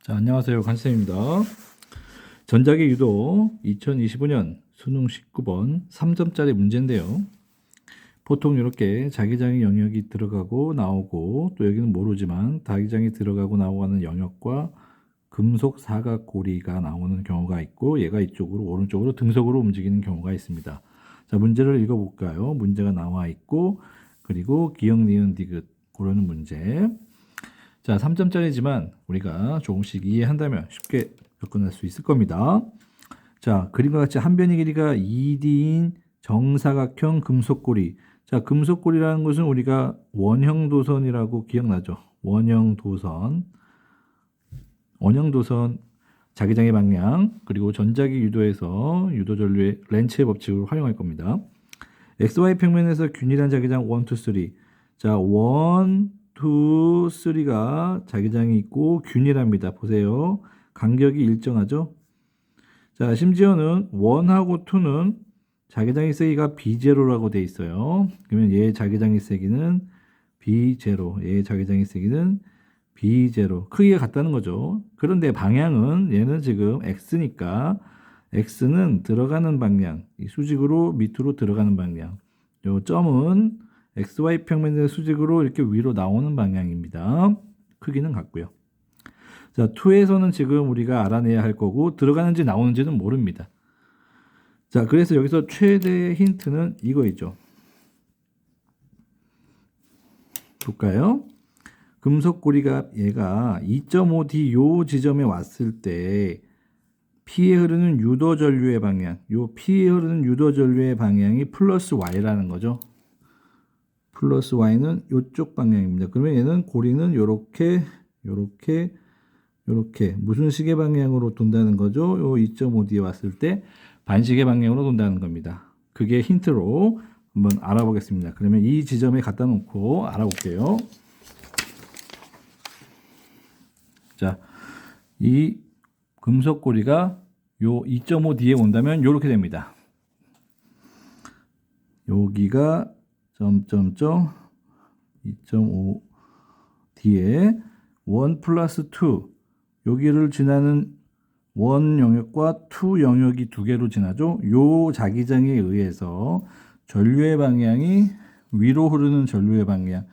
자, 안녕하세요. 간쌤입니다. 전자기 유도 2025년 수능 19번 3점짜리 문제인데요. 보통 이렇게 자기장의 영역이 들어가고 나오고, 또 여기는 모르지만 자기장이 들어가고 나오는 영역과 금속 사각고리가 나오는 경우가 있고, 얘가 이쪽으로 오른쪽으로 등속으로 움직이는 경우가 있습니다. 자, 문제를 읽어볼까요? 문제가 나와 있고, 그리고 기역, 니은, 디귿 고르는 문제. 자, 3점짜리지만 우리가 조금씩 이해한다면 쉽게 접근할 수 있을 겁니다. 자, 그림과 같이 한 변의 길이가 2D인 정사각형 금속고리. 자, 금속고리라는 것은 우리가 원형도선이라고 기억나죠? 원형도선, 자기장의 방향, 그리고 전자기 유도에서 유도전류의 렌츠의 법칙을 활용할 겁니다. XY 평면에서 균일한 자기장 1, 2, 3. 자, 1, 2, 3가 자기장이 있고 균일합니다. 보세요. 간격이 일정하죠? 자, 심지어는 1하고 2는 자기장의 세기가 B0라고 돼 있어요. 그러면 얘의 자기장의 세기는 B0, 얘의 자기장의 세기는 B0. 크기가 같다는 거죠. 그런데 방향은 얘는 지금 X니까 X는 들어가는 방향, 이 수직으로 밑으로 들어가는 방향. 요 점은 XY 평면의 수직으로 이렇게 위로 나오는 방향입니다. 크기는 같고요. 자, 2에서는 지금 우리가 알아내야 할 거고, 들어가는지 나오는지는 모릅니다. 자, 그래서 여기서 최대의 힌트는 이거이죠. 볼까요? 금속고리가 얘가 2.5D 요 지점에 왔을 때 P에 흐르는 유도전류의 방향, 요 P에 흐르는 유도전류의 방향이 플러스 Y라는 거죠. 플러스 Y는 이쪽 방향입니다. 그러면 얘는 고리는 요렇게 무슨 식의 방향으로 돈다는 거죠? 요 2.5D에 왔을 때 반식의 방향으로 돈다는 겁니다. 그게 힌트로 한번 알아보겠습니다. 그러면 이 지점에 갖다 놓고 알아볼게요. 자, 이 금속고리가 요 2.5D에 온다면 요렇게 됩니다. 여기가 점점점 2.5D에 1 플러스 2, 여기를 지나는 1 영역과 2 영역이 두 개로 지나죠. 요 자기장에 의해서 전류의 방향이 위로 흐르는 전류의 방향,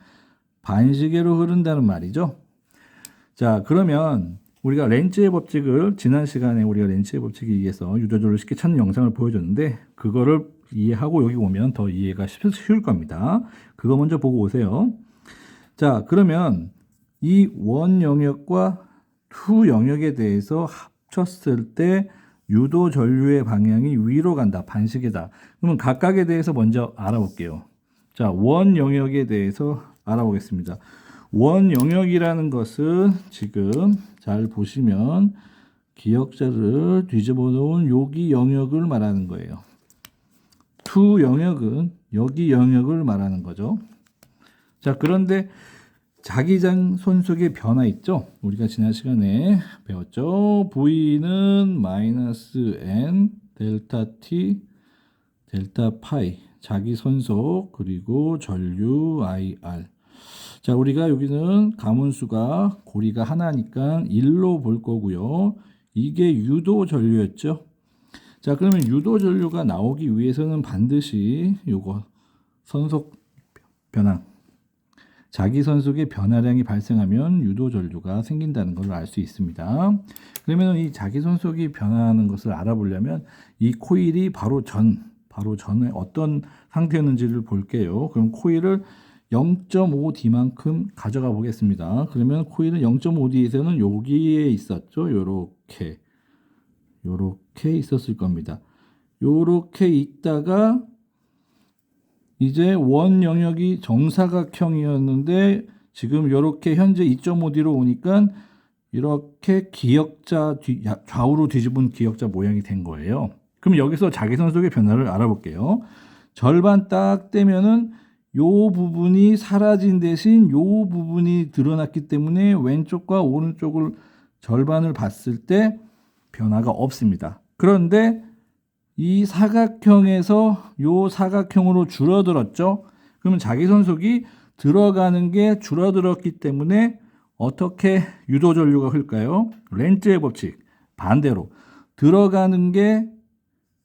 반시계로 흐른다는 말이죠. 자, 그러면 우리가 렌츠의 법칙을, 지난 시간에 우리가 렌츠의 법칙에 의해서 유도전류를 쉽게 찾는 영상을 보여줬는데, 그거를 이해하고 여기 오면 더 이해가 쉬울 겁니다. 그거 먼저 보고 오세요. 자, 그러면 이 원 영역과 투 영역에 대해서 합쳤을 때 유도 전류의 방향이 위로 간다, 반시계다. 그러면 각각에 대해서 먼저 알아볼게요. 자, 원 영역에 대해서 알아보겠습니다. 원 영역이라는 것은 지금 잘 보시면 기역자를 뒤집어 놓은 여기 영역을 말하는 거예요. 투 영역은 여기 영역을 말하는 거죠. 자, 그런데 자기장 손속의 변화 있죠? 우리가 지난 시간에 배웠죠? V는 마이너스 N 델타 T 델타 파이, 자기 손속, 그리고 전류 IR. 자, 우리가 여기는 가문수가 고리가 하나니까 1로 볼 거고요. 이게 유도 전류였죠? 자, 그러면 유도 전류가 나오기 위해서는 반드시 요거 선속 변화, 자기 선속의 변화량이 발생하면 유도 전류가 생긴다는 걸 알 수 있습니다. 그러면 이 자기 선속이 변화하는 것을 알아보려면 이 코일이 바로 전에 어떤 상태였는지를 볼게요. 그럼 코일을 0.5D만큼 가져가 보겠습니다. 그러면 코일은 0.5D에서는 여기에 있었죠. 요렇게 있었을 겁니다. 요렇게 있다가 이제 원 영역이 정사각형이었는데 지금 요렇게 현재 2.5D로 오니까 이렇게 기역자, 좌우로 뒤집은 기역자 모양이 된 거예요. 그럼 여기서 자기선속의 변화를 알아볼게요. 절반 딱 떼면은 요 부분이 사라진 대신 요 부분이 드러났기 때문에 왼쪽과 오른쪽을 절반을 봤을 때 변화가 없습니다. 그런데 이 사각형에서 요 사각형으로 줄어들었죠. 그러면 자기선속이 들어가는 게 줄어들었기 때문에 어떻게 유도 전류가 흘까요? 렌츠의 법칙 반대로 들어가는 게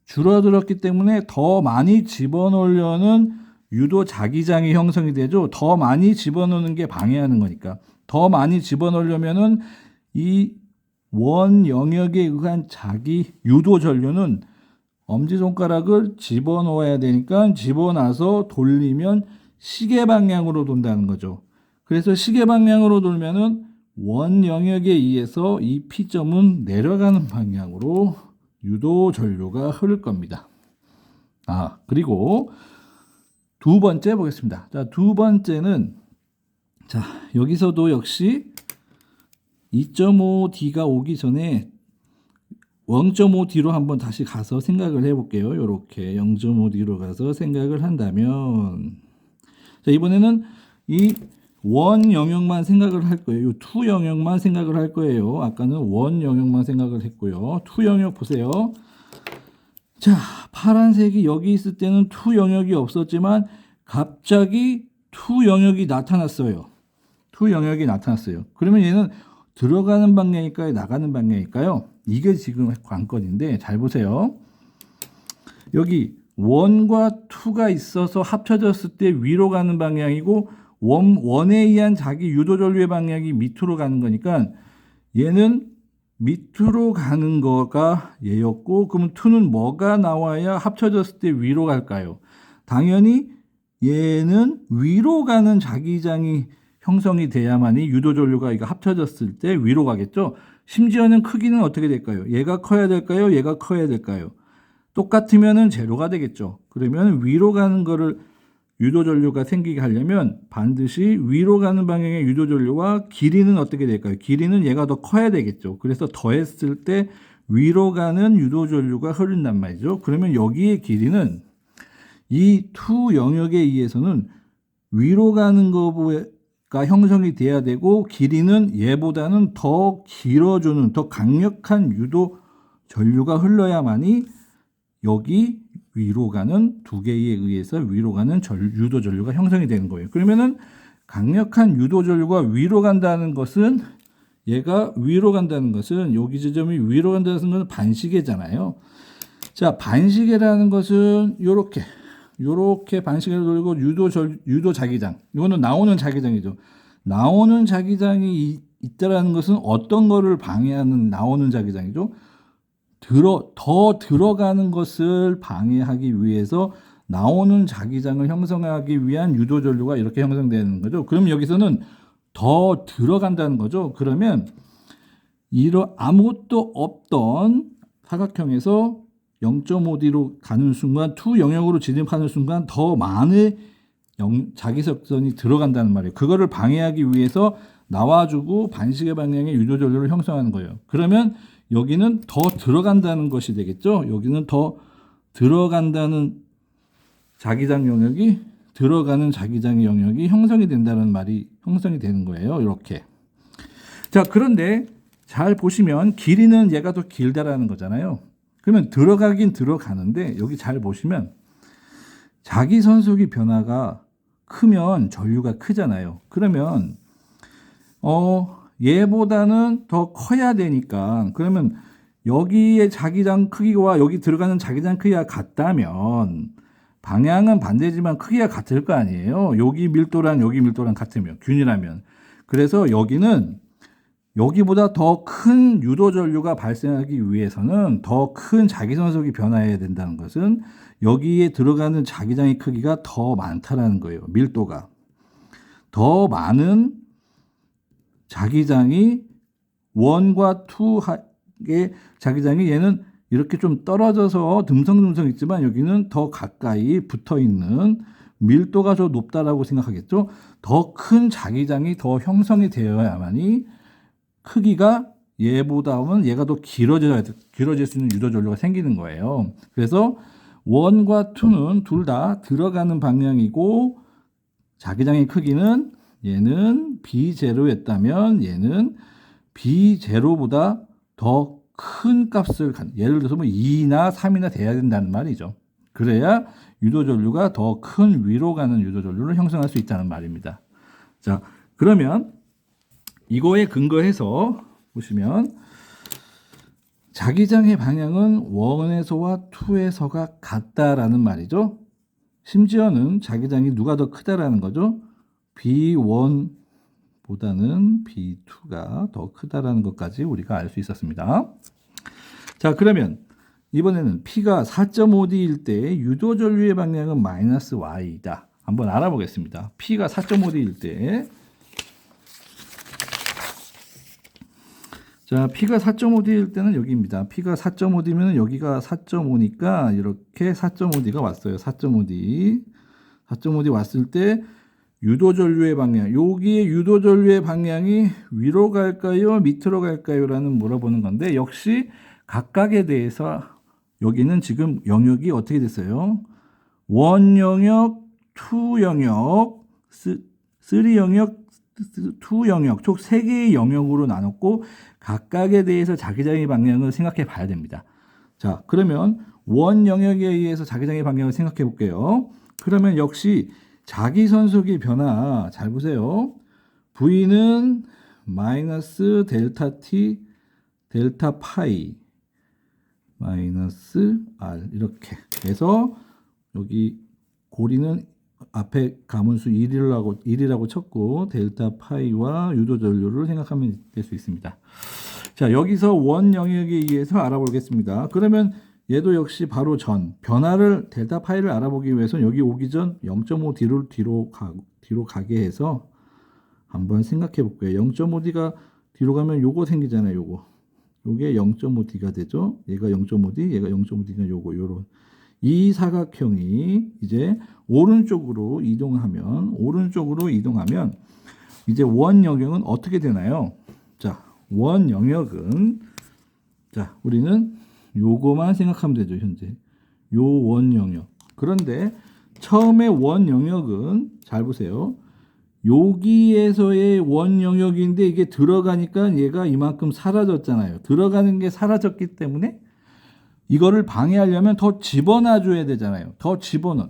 줄어들었기 때문에 더 많이 집어넣으려는 유도 자기장이 형성이 되죠. 더 많이 집어넣는 게 방해하는 거니까. 더 많이 집어넣으려면은 이 원 영역에 의한 자기 유도 전류는 엄지손가락을 집어넣어야 되니까 집어넣어서 돌리면 시계 방향으로 돈다는 거죠. 그래서 시계 방향으로 돌면은 원 영역에 의해서 이 P점은 내려가는 방향으로 유도 전류가 흐를 겁니다. 그리고 두 번째 보겠습니다. 자, 두 번째는 자, 여기서도 역시 2.5D가 오기 전에 0.5D로 한번 다시 가서 생각을 해볼게요. 이렇게 0.5D로 가서 생각을 한다면 자, 이번에는 이 원 영역만 생각을 할 거예요. 이 투 영역만 생각을 할 거예요. 아까는 원 영역만 생각을 했고요. 투 영역 보세요. 자, 파란색이 여기 있을 때는 투 영역이 없었지만 갑자기 투 영역이 나타났어요. 투 영역이 나타났어요. 그러면 얘는 들어가는 방향일까요? 나가는 방향일까요? 이게 지금 관건인데 잘 보세요. 여기 1과 2가 있어서 합쳐졌을 때 위로 가는 방향이고 1에 의한 자기 유도 전류의 방향이 밑으로 가는 거니까 얘는 밑으로 가는 거가 얘였고 그러면 2는 뭐가 나와야 합쳐졌을 때 위로 갈까요? 당연히 얘는 위로 가는 자기장이 형성이 돼야만이 유도 전류가 이거 합쳐졌을 때 위로 가겠죠. 심지어는 크기는 어떻게 될까요? 얘가 커야 될까요? 얘가 커야 될까요? 똑같으면은 제로가 되겠죠. 그러면 위로 가는 거를 유도 전류가 생기게 하려면 반드시 위로 가는 방향의 유도 전류와 길이는 어떻게 될까요? 길이는 얘가 더 커야 되겠죠. 그래서 더했을 때 위로 가는 유도 전류가 흐른단 말이죠. 그러면 여기의 길이는 이 투 영역에 의해서는 위로 가는 거가 형성이 돼야 되고 길이는 얘보다는 더 길어주는 더 강력한 유도 전류가 흘러야만이 여기 위로 가는 두 개에 의해서 위로 가는 유도 전류가 형성이 되는 거예요. 그러면은 강력한 유도 전류가 위로 간다는 것은 얘가 위로 간다는 것은 여기 지점이 위로 간다는 것은 반시계잖아요. 자, 반시계라는 것은 요렇게 반시계를 돌리고 유도 자기장. 이거는 나오는 자기장이죠. 나오는 자기장이 있다라는 것은 어떤 거를 방해하는 나오는 자기장이죠. 더 들어가는 것을 방해하기 위해서 나오는 자기장을 형성하기 위한 유도 전류가 이렇게 형성되는 거죠. 그럼 여기서는 더 들어간다는 거죠. 그러면 아무것도 없던 사각형에서 0.5D로 가는 순간 투 영역으로 진입하는 순간 더 많은 자기석선이 들어간다는 말이에요. 그거를 방해하기 위해서 나와주고 반시계 방향의 유도 전류를 형성하는 거예요. 그러면 여기는 더 들어간다는 것이 되겠죠. 여기는 더 들어간다는 자기장 영역이 들어가는 자기장의 영역이 형성이 된다는 말이 형성이 되는 거예요. 이렇게. 자, 그런데 잘 보시면 길이는 얘가 더 길다라는 거잖아요. 그러면 들어가긴 들어가는데 여기 잘 보시면 자기선속의 변화가 크면 전류가 크잖아요. 그러면 얘보다는 더 커야 되니까 그러면 여기의 자기장 크기와 여기 들어가는 자기장 크기가 같다면 방향은 반대지만 크기가 같을 거 아니에요. 여기 밀도랑 같으면 균이라면. 그래서 여기는 여기보다 더 큰 유도 전류가 발생하기 위해서는 더 큰 자기선속이 변화해야 된다는 것은 여기에 들어가는 자기장의 크기가 더 많다라는 거예요. 밀도가. 더 많은 자기장이 1과 2의 자기장이 얘는 이렇게 좀 떨어져서 듬성듬성 있지만 여기는 더 가까이 붙어 있는 밀도가 더 높다라고 생각하겠죠. 더 큰 자기장이 더 형성이 되어야만이 크기가 얘보다는 얘가 더 길어질 수 있는 유도 전류가 생기는 거예요. 그래서 1과 2는 둘 다 들어가는 방향이고 자기장의 크기는 얘는 B0였다면 얘는 B0보다 더 큰 값을 예를 들어서 뭐 2나 3이나 돼야 된다는 말이죠. 그래야 유도 전류가 더 큰 위로 가는 유도 전류를 형성할 수 있다는 말입니다. 자, 그러면 이거에 근거해서 보시면 자기장의 방향은 1에서와 2에서가 같다라는 말이죠. 심지어는 자기장이 누가 더 크다라는 거죠. B1보다는 B2가 더 크다라는 것까지 우리가 알 수 있었습니다. 자, 그러면 이번에는 P가 4.5D일 때 유도 전류의 방향은 마이너스 Y이다. 한번 알아보겠습니다. P가 4.5D일 때, 자, P가 4.5D일 때는 여기입니다. P가 4.5D면 여기가 4.5니까 이렇게 4.5D가 왔어요. 4.5D. 4.5D 왔을 때 유도 전류의 방향, 여기에 유도 전류의 방향이 위로 갈까요? 밑으로 갈까요? 라는 물어보는 건데, 역시 각각에 대해서 여기는 지금 영역이 어떻게 됐어요? 1 영역, 2 영역, 3 영역, 2 영역, 총 3개의 영역으로 나눴고 각각에 대해서 자기장의 방향을 생각해 봐야 됩니다. 자, 그러면 1 영역에 의해서 자기장의 방향을 생각해 볼게요. 그러면 역시 자기선속의 변화 잘 보세요. V는 마이너스 델타 T, 델타 파이 마이너스 R 이렇게 해서 여기 고리는 앞에 가문수 1이라고 쳤고 델타 파이와 유도 전류를 생각하면 될 수 있습니다. 자, 여기서 원 영역에 의해서 알아보겠습니다. 그러면 얘도 역시 바로 변화를 델타 파이를 알아보기 위해서 여기 오기 전 0.5D를 뒤로 가게 해서 한번 생각해 볼게요. 0.5D가 뒤로 가면 요거 생기잖아요. 요게 0.5D가 되죠. 얘가 0.5D, 얘가 0.5D가 요런 이 사각형이 이제 오른쪽으로 이동하면 이제 원 영역은 어떻게 되나요? 자, 원 영역은 자, 우리는 요거만 생각하면 되죠, 현재. 요 원 영역. 그런데 처음에 원 영역은 잘 보세요. 여기에서의 원 영역인데 이게 들어가니까 얘가 이만큼 사라졌잖아요. 들어가는 게 사라졌기 때문에 이거를 방해하려면 더 집어넣어 줘야 되잖아요. 더 집어넣어.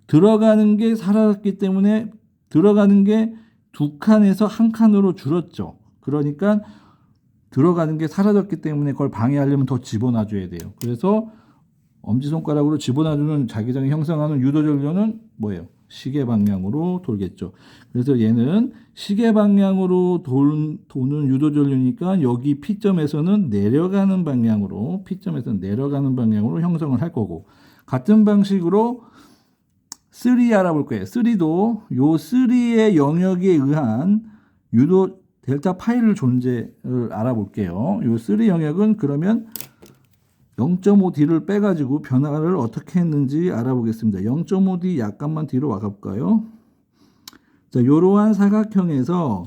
들어가는 게 사라졌기 때문에 들어가는 게 2칸에서 1칸으로 줄었죠. 그러니까 들어가는 게 사라졌기 때문에 그걸 방해하려면 더 집어넣어 줘야 돼요. 그래서 엄지손가락으로 집어넣어 주는 자기장이 형성하는 유도 전류는 뭐예요? 시계 방향으로 돌겠죠. 그래서 얘는 시계 방향으로 도는 유도 전류니까 여기 P점에서는 내려가는 방향으로 형성을 할 거고, 같은 방식으로 3 알아볼 거예요. 3도 요 3의 영역에 의한 유도 델타 파이를 존재를 알아볼게요. 요 3 영역은 그러면 0.5D를 빼가지고 변화를 어떻게 했는지 알아보겠습니다. 0.5D 약간만 뒤로 와볼까요? 자, 이러한 사각형에서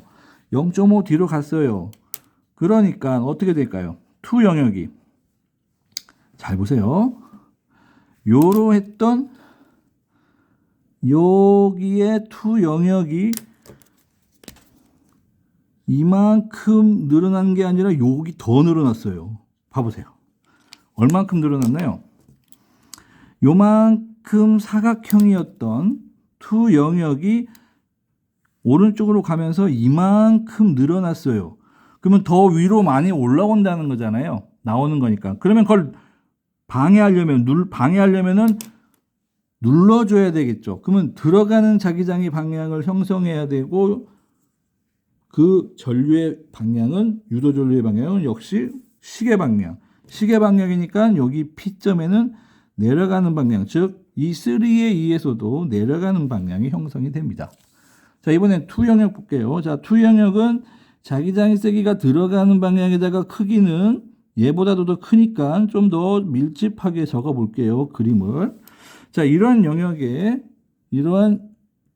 0.5D로 갔어요. 그러니까 어떻게 될까요? 2 영역이 잘 보세요. 요로 했던 여기에 2 영역이 이만큼 늘어난 게 아니라 여기 더 늘어났어요. 봐보세요. 얼만큼 늘어났나요? 요만큼 사각형이었던 2 영역이 오른쪽으로 가면서 이만큼 늘어났어요. 그러면 더 위로 많이 올라온다는 거잖아요. 나오는 거니까. 그러면 그걸 방해하려면은 눌러줘야 되겠죠. 그러면 들어가는 자기장의 방향을 형성해야 되고, 그 전류의 방향은, 유도 전류의 방향은 역시 시계 방향이니까 여기 P점에는 내려가는 방향, 즉 이 3에 의해서도 내려가는 방향이 형성이 됩니다. 자, 이번엔 2 영역 볼게요. 자, 2 영역은 자기장의 세기가 들어가는 방향에다가 크기는 얘보다도 더 크니까 좀 더 밀집하게 적어 볼게요. 그림을. 자, 이러한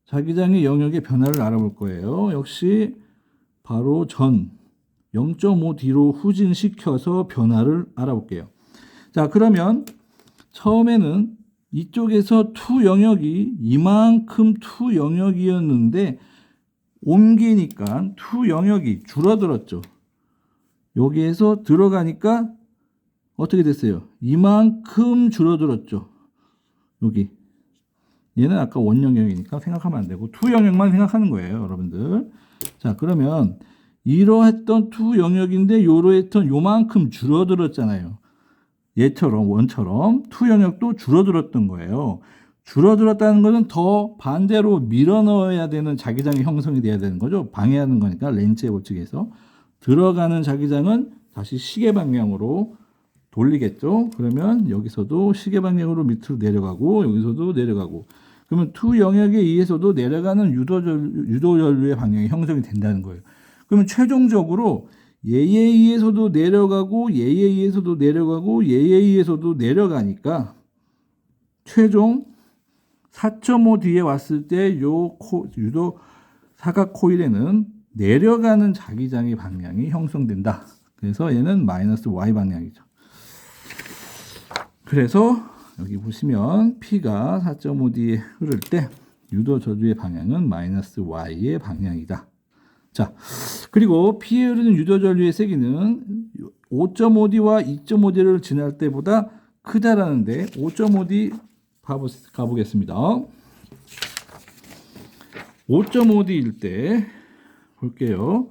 자기장의 영역의 변화를 알아볼 거예요. 역시 바로 0.5D로 후진시켜서 변화를 알아볼게요. 자, 그러면 처음에는 이쪽에서 2 영역이 이만큼 2 영역이었는데 옮기니까 2 영역이 줄어들었죠. 여기에서 들어가니까 어떻게 됐어요? 이만큼 줄어들었죠. 여기. 얘는 아까 원 영역이니까 생각하면 안 되고 2 영역만 생각하는 거예요, 여러분들. 자, 그러면 이러했던 투 영역인데 요러했던 요만큼 줄어들었잖아요. 얘처럼 원처럼 투 영역도 줄어들었던 거예요. 줄어들었다는 것은 더 반대로 밀어 넣어야 되는 자기장이 형성이 돼야 되는 거죠. 방해하는 거니까 렌즈의 법칙에서 들어가는 자기장은 다시 시계 방향으로 돌리겠죠. 그러면 여기서도 시계 방향으로 밑으로 내려가고 여기서도 내려가고 그러면 투 영역에 의해서도 내려가는 유도전류의 방향이 형성이 된다는 거예요. 그러면 최종적으로 얘에 의해서도 내려가고 얘에 의해서도 내려가고 얘에 의해서도 내려가니까 최종 4.5 뒤에 왔을 때 요 유도 사각 코일에는 내려가는 자기장의 방향이 형성된다. 그래서 얘는 마이너스 Y 방향이죠. 그래서 여기 보시면 P가 4.5 뒤에 흐를 때 유도 저주의 방향은 마이너스 Y의 방향이다. 자, 그리고 P에 흐르는 유도 전류의 세기는 5.5D와 2.5D를 지날 때보다 크다라는데 5.5D 가보겠습니다. 5.5D일 때 볼게요.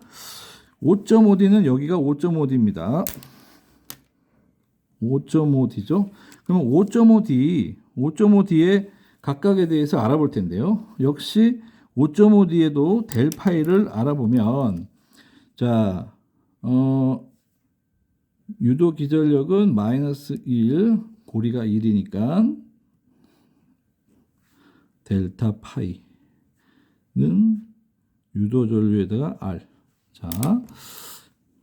5.5D는 여기가 5.5D입니다. 5.5D죠. 그러면 5.5D의 각각에 대해서 알아볼 텐데요. 역시 5.5D에도 델 파이를 알아보면 자, 유도 기전력은 마이너스 1, 고리가 1이니까 델타 파이는 유도 전류에다가 R. 자,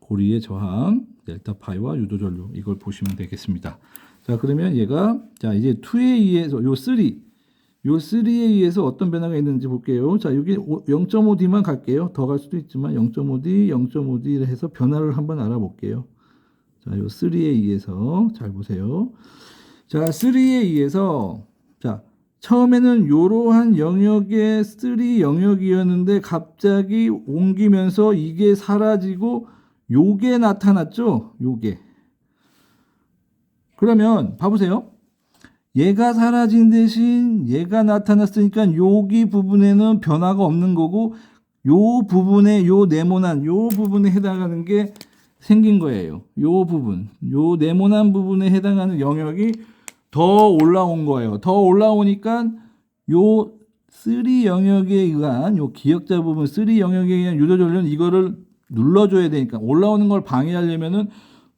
고리의 저항 델타 파이와 유도 전류 이걸 보시면 되겠습니다. 자, 그러면 얘가 자, 이제 2에 의해서 요 3에 의해서 어떤 변화가 있는지 볼게요. 자, 여기 0.5D만 갈게요. 더 갈 수도 있지만 0.5D, 0.5D 해서 변화를 한번 알아볼게요. 자, 요 3에 의해서 잘 보세요. 자, 3에 의해서 자, 처음에는 요러한 영역의 3 영역이었는데 갑자기 옮기면서 이게 사라지고 요게 나타났죠? 요게. 그러면 봐보세요. 얘가 사라진 대신 얘가 나타났으니까 여기 부분에는 변화가 없는 거고 요 부분에 요 네모난 요 부분에 해당하는 게 생긴 거예요. 요 부분, 요 네모난 부분에 해당하는 영역이 더 올라온 거예요. 더 올라오니까 요 3 영역에 의한 요 기역자 부분 3 영역에 의한 유도 전류는 이거를 눌러줘야 되니까 올라오는 걸 방해하려면은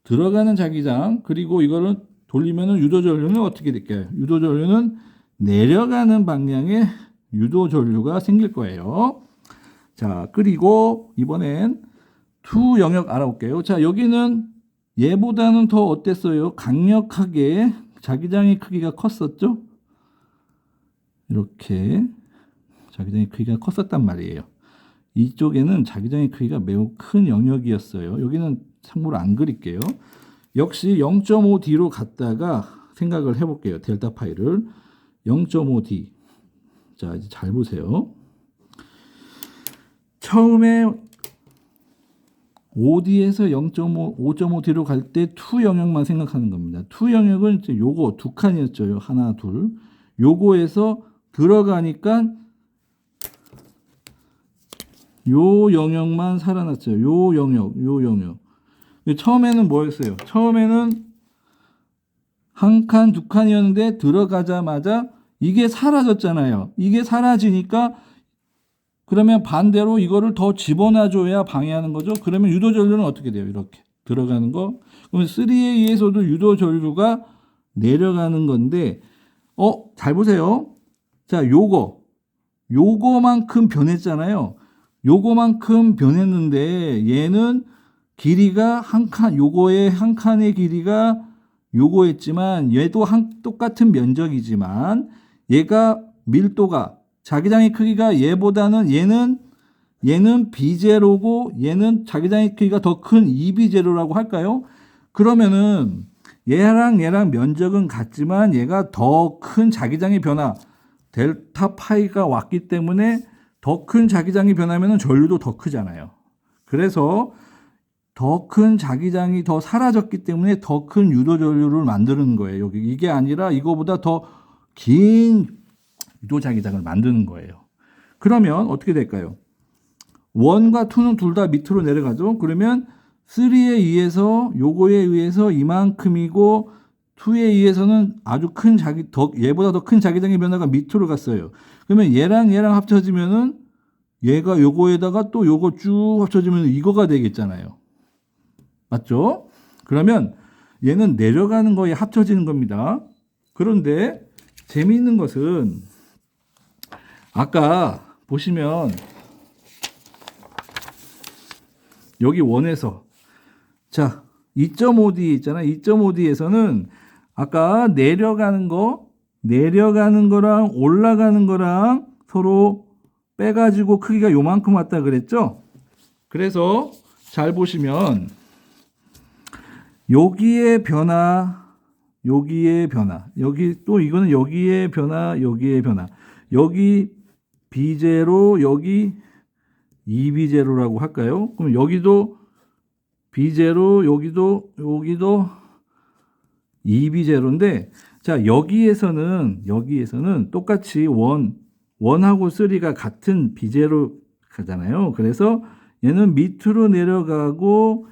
들어가는 자기장 그리고 이거를 돌리면은 유도 전류는 어떻게 될까요? 유도 전류는 내려가는 방향의 유도 전류가 생길 거예요. 자, 그리고 이번엔 투 영역 알아볼게요. 자, 여기는 얘보다는 더 어땠어요? 강력하게 자기장의 크기가 컸었죠? 이렇게 자기장의 크기가 컸었단 말이에요. 이쪽에는 자기장의 크기가 매우 큰 영역이었어요. 여기는 참고로 안 그릴게요. 역시 0.5D로 갔다가 생각을 해볼게요. 델타 파이를 0.5D. 자, 이제 잘 보세요. 처음에 5D에서 5.5D로 갈 때 투 영역만 생각하는 겁니다. 투 영역은 이제 요거 두 칸이었죠. 하나, 둘. 요거에서 들어가니까 요 영역만 살아났어요. 요 영역. 처음에는 뭐였어요? 처음에는 한 칸, 두 칸이었는데 들어가자마자 이게 사라졌잖아요. 이게 사라지니까 그러면 반대로 이거를 더 집어넣어줘야 방해하는 거죠. 그러면 유도 전류는 어떻게 돼요? 이렇게 들어가는 거. 그러면 3에 의해서도 유도 전류가 내려가는 건데, 잘 보세요. 자, 요거만큼 변했잖아요. 요거만큼 변했는데 얘는 길이가 한 칸, 요거의 한 칸의 길이가 요거였지만 얘도 똑같은 면적이지만 얘가 밀도가 자기장의 크기가 얘보다는 얘는 B0고 얘는 자기장의 크기가 더 큰 2B0라고 할까요? 그러면은 얘랑 면적은 같지만 얘가 더 큰 자기장의 변화 델타 파이가 왔기 때문에 더 큰 자기장이 변하면 전류도 더 크잖아요. 그래서 더 큰 자기장이 더 사라졌기 때문에 더 큰 유도 전류를 만드는 거예요. 여기 이게 아니라 이거보다 더 긴 유도 자기장을 만드는 거예요. 그러면 어떻게 될까요? 1과 2는 둘 다 밑으로 내려가죠. 그러면 3에 의해서 요거에 의해서 이만큼이고 2에 의해서는 아주 큰 얘보다 더 큰 자기장의 변화가 밑으로 갔어요. 그러면 얘랑 합쳐지면은 얘가 요거에다가 또 요거 쭉 합쳐지면 이거가 되겠잖아요. 맞죠? 그러면 얘는 내려가는 거에 합쳐지는 겁니다. 그런데 재미있는 것은 아까 보시면 여기 원에서 자 2.5D 있잖아. 2.5D에서는 아까 내려가는 거랑 올라가는 거랑 서로 빼가지고 크기가 요만큼 왔다 그랬죠? 그래서 잘 보시면 여기에 변화, 여기 또 이거는 여기에 변화, 여기 B0, 여기 2B0라고 할까요? 그럼 여기도 B0, 여기도 2B0인데, 자, 여기에서는 똑같이 1하고 3가 같은 B0 가잖아요. 그래서 얘는 밑으로 내려가고,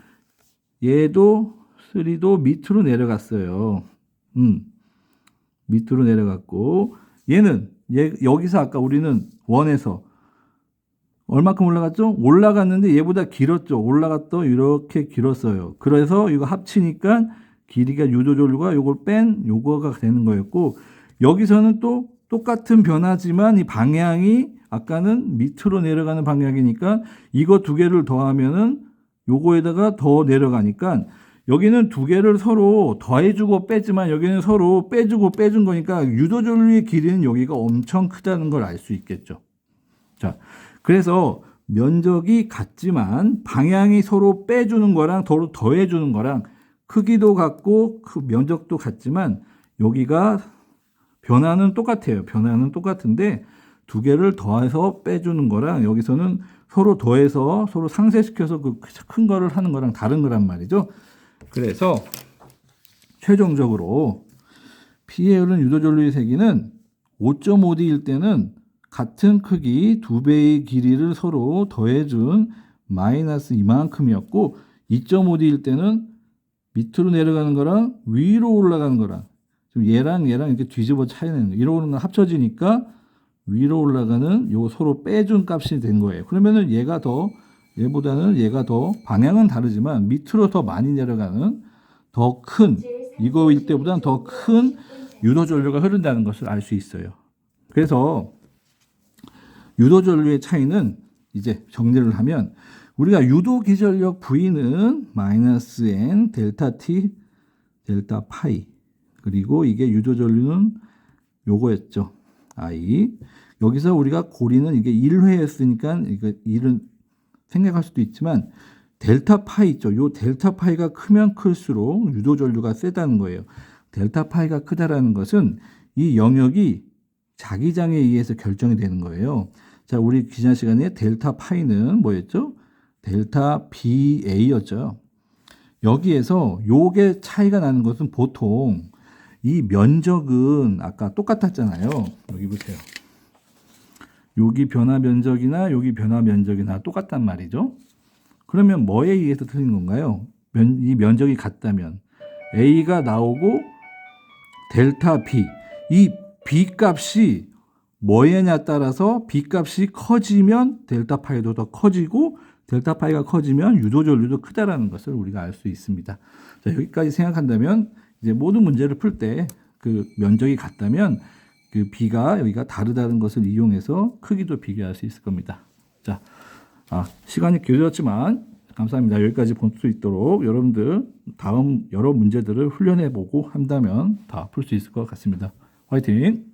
얘도 3도 밑으로 내려갔어요. 밑으로 내려갔고, 여기서 아까 우리는 1에서 얼마큼 올라갔죠? 올라갔는데 얘보다 길었죠. 이렇게 길었어요. 그래서 이거 합치니까 길이가 유도전류가 요걸 뺀 요거가 되는 거였고, 여기서는 또 똑같은 변화지만 이 방향이 아까는 밑으로 내려가는 방향이니까 이거 두 개를 더하면은 요거에다가 더 내려가니까 여기는 두 개를 서로 더해주고 빼지만 여기는 서로 빼주고 빼준 거니까 유도전류의 길이는 여기가 엄청 크다는 걸 알 수 있겠죠. 자, 그래서 면적이 같지만 방향이 서로 빼주는 거랑 서로 더해주는 거랑 크기도 같고 면적도 같지만 여기가 변화는 똑같아요. 변화는 똑같은데 두 개를 더해서 빼주는 거랑 여기서는 서로 더해서 서로 상쇄시켜서 그 큰 거를 하는 거랑 다른 거란 말이죠. 그래서 최종적으로 P에 흐르는 유도전류의 세기는 5.5D일 때는 같은 크기 2배의 길이를 서로 더해준 마이너스 이만큼이었고 2.5D일 때는 밑으로 내려가는 거랑 위로 올라가는 거랑 좀 얘랑 이렇게 뒤집어 차이내는 이러는 거 합쳐지니까 위로 올라가는 요 서로 빼준 값이 된 거예요. 그러면은 얘보다는 얘가 더 방향은 다르지만 밑으로 더 많이 내려가는 더 큰 이거일 때보다는 더 큰 유도전류가 흐른다는 것을 알 수 있어요. 그래서 유도전류의 차이는 이제 정리를 하면 우리가 유도기전력 V는 마이너스 N 델타 T 델타 파이 그리고 이게 유도전류는 요거였죠. I 여기서 우리가 고리는 이게 1회였으니까 이거 1은 생략할 수도 있지만 델타 파이 있죠. 요 델타 파이가 크면 클수록 유도전류가 세다는 거예요. 델타 파이가 크다라는 것은 이 영역이 자기장에 의해서 결정이 되는 거예요. 자, 우리 기존 시간에 델타 파이는 뭐였죠? 델타 BA였죠. 여기에서 요게 차이가 나는 것은 보통 이 면적은 아까 똑같았잖아요. 여기 보세요. 여기 변화 면적이나 여기 변화 면적이나 똑같단 말이죠. 그러면 뭐에 의해서 틀린 건가요? 이 면적이 같다면 A가 나오고 델타 B 이 B 값이 뭐에냐 따라서 B 값이 커지면 델타 파이도 더 커지고 델타 파이가 커지면 유도전류도 크다라는 것을 우리가 알 수 있습니다. 자, 여기까지 생각한다면 이제 모든 문제를 풀 때 그 면적이 같다면 그 B가 여기가 다르다는 것을 이용해서 크기도 비교할 수 있을 겁니다. 자, 시간이 길어졌지만 감사합니다. 여기까지 볼 수 있도록 여러분들 다음 여러 문제들을 훈련해 보고 한다면 다 풀 수 있을 것 같습니다. 화이팅!